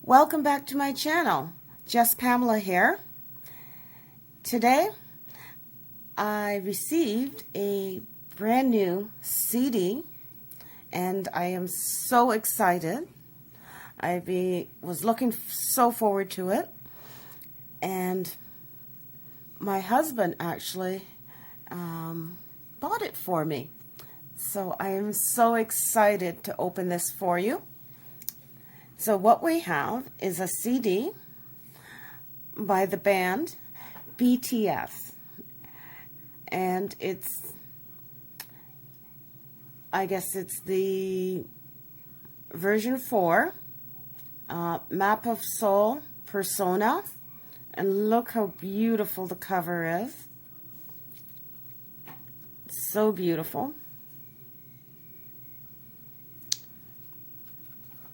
Welcome back to my channel. Just Pamela here. Today I received a brand new CD and I am so excited. I was looking so forward to it, and my husband actually bought it for me. So I am so excited to open this for you. So what we have is a CD by the band BTS, and I guess it's the version 4, Map of Soul Persona, and look how beautiful the cover is. It's so beautiful.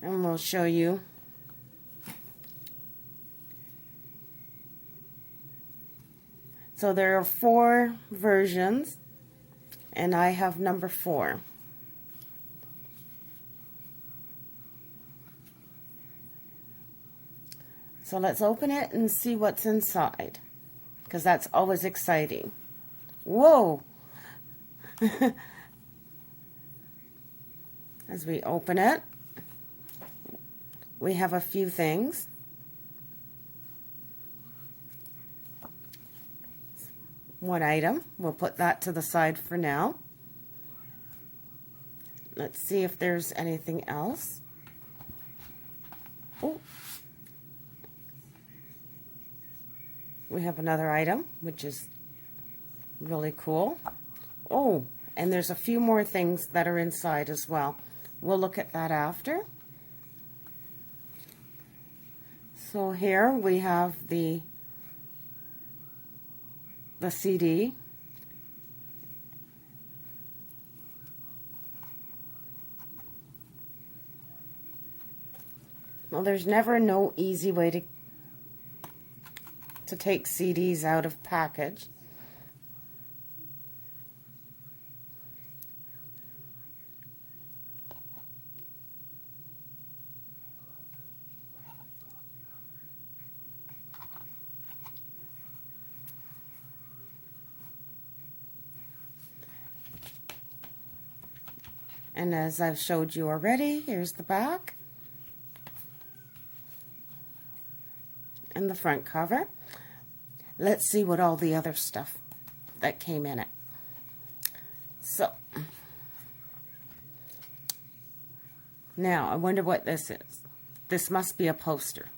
And we'll show you. So there are 4 versions, and I have number 4. So let's open it and see what's inside, because that's always exciting. Whoa! As we open it, we have a few things. One item. We'll put that to the side for now. Let's see if there's anything else. Oh. We have another item, which is really cool. Oh, and there's a few more things that are inside as well. We'll look at that after. So here we have the CD. Well, there's never no easy way to take CDs out of package. And as I've showed you already, here's the back and the front cover. Let's see what all the other stuff that came in it. So, now I wonder what this is. This must be a poster.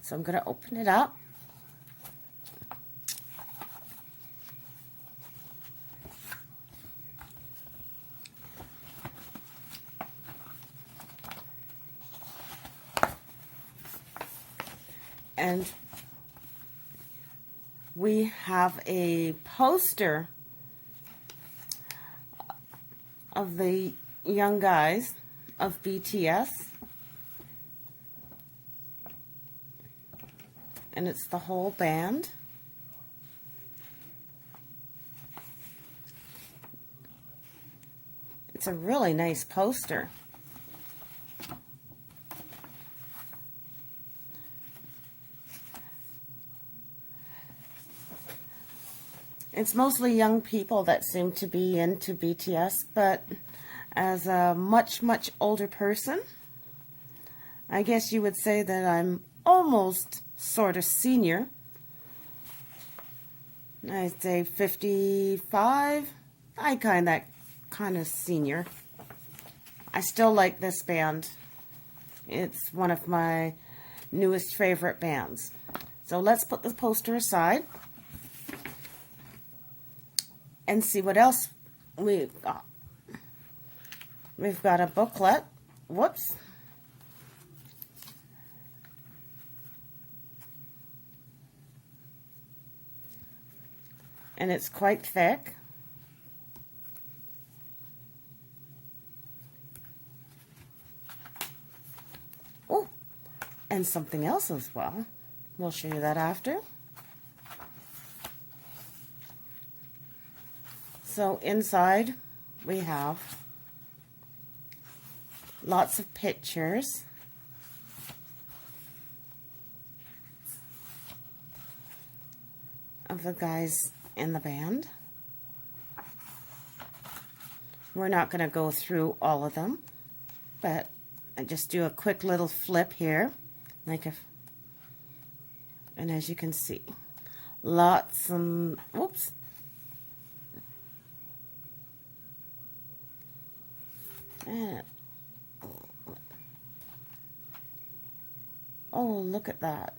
So I'm going to open it up. And we have a poster of the young guys of BTS. And it's the whole band. It's a really nice poster. It's mostly young people that seem to be into BTS, but as a much, much older person, I guess you would say that I'm almost sort of senior. I'd say 55. I kind of senior. I still like this band. It's one of my newest favorite bands. So let's put the poster aside and see what else we've got. We've got a booklet. Whoops. And it's quite thick. Oh, and something else as well. We'll show you that after. So inside we have lots of pictures of the guys in the band. We're not going to go through all of them, but I just do a quick little flip here, and as you can see, lots of, whoops. And, oh, look at that.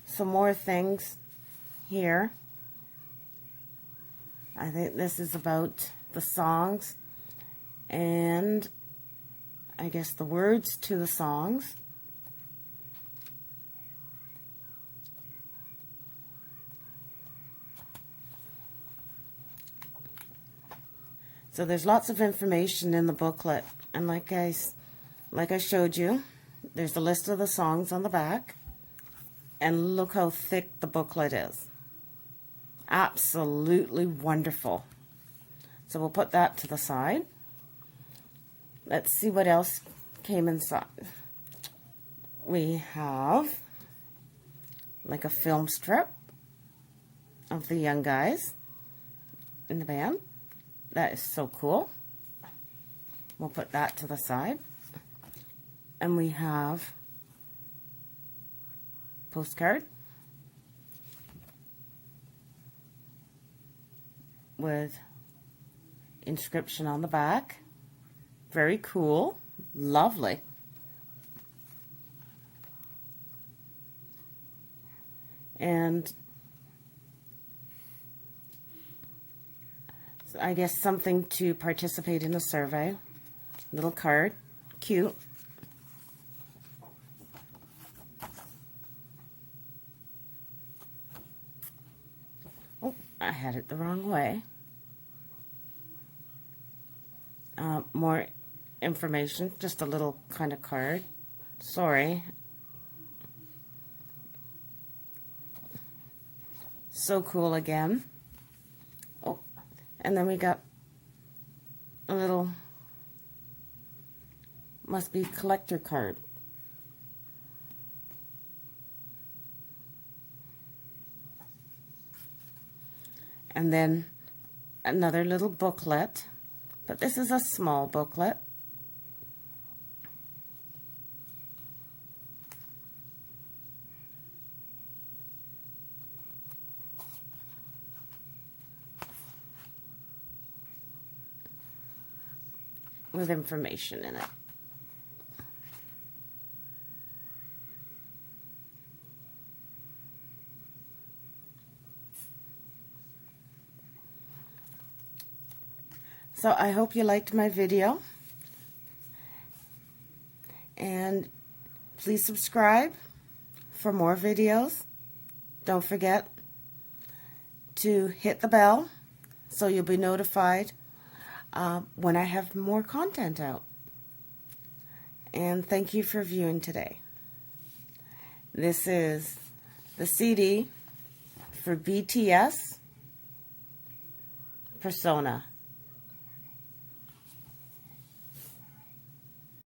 Some more things here. I think this is about the songs and I guess the words to the songs. So there's lots of information in the booklet, and like I showed you, there's a list of the songs on the back, and look how thick the booklet is. Absolutely wonderful. So we'll put that to the side. Let's see what else came inside. We have like a film strip of the young guys in the band. That is so cool. We'll put that to the side. And we have postcard with inscription on the back. Very cool. Lovely. And I guess something to participate in a survey. Little card. Cute. Oh, I had it the wrong way. More information, just a little kind of card. Sorry. So cool again. Oh, and then we got a little, must be collector card. And then another little booklet, but this is a small booklet. With information in it. So I hope you liked my video, and please subscribe for more videos. Don't forget to hit the bell so you'll be notified when I have more content out. And thank you for viewing today. This is the CD for BTS Persona.